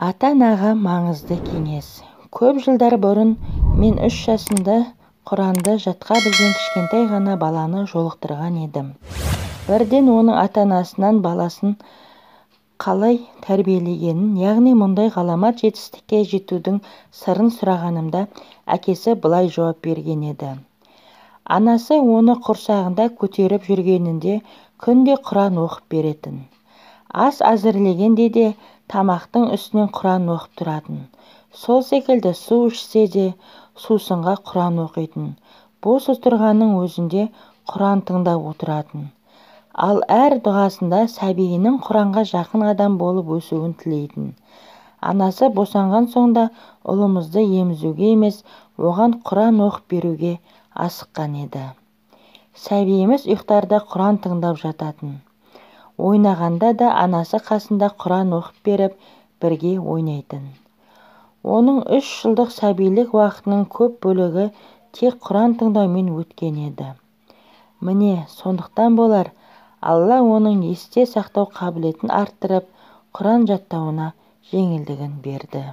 Ата-анаға маңызды кеңес. Көп жылдар бұрын мен 3 жасында Құранды жатқа білген кішкентай ғана баланы жолықтырған едім. Бірден оның ата-анасынан баласын қалай тәрбиелегенін, яғни мұндай ғаламат жетістікке жетудің сырын сұрағанымда, әкесі былай жауап берген еді. Анасы оны құрсағында көтеріп жүргенінде күнде Құран оқып беретін. Ас әзірлегенде де тамақтың үстінен Құран оқып тұратын. Сол секілді су ішсе де сусынға Құран оқитын. Бос отырғанның өзінде Құран тыңдап отыратын. Ал әр дұғасында сәбиінің Құранға жақын адам болып өсуін тілейтін. Анасы босанған соң да ұлымызды емізуге емес, оған Құран оқып беруге асыққан еді. Сәбиіміз ұйықтарда Құран тыңдап жататын. Ойнағанда да анасы қасында Құран оқып беріп, бірге ойнайтын. Оның 3 жылдық сәбилік уақытының көп бөлігі тек Құран тыңдаумен өткен еді. Міне, сондықтан болар, Алла оның есте сақтау қабілетін арттырып, Құран жаттауына жеңілдігін берді.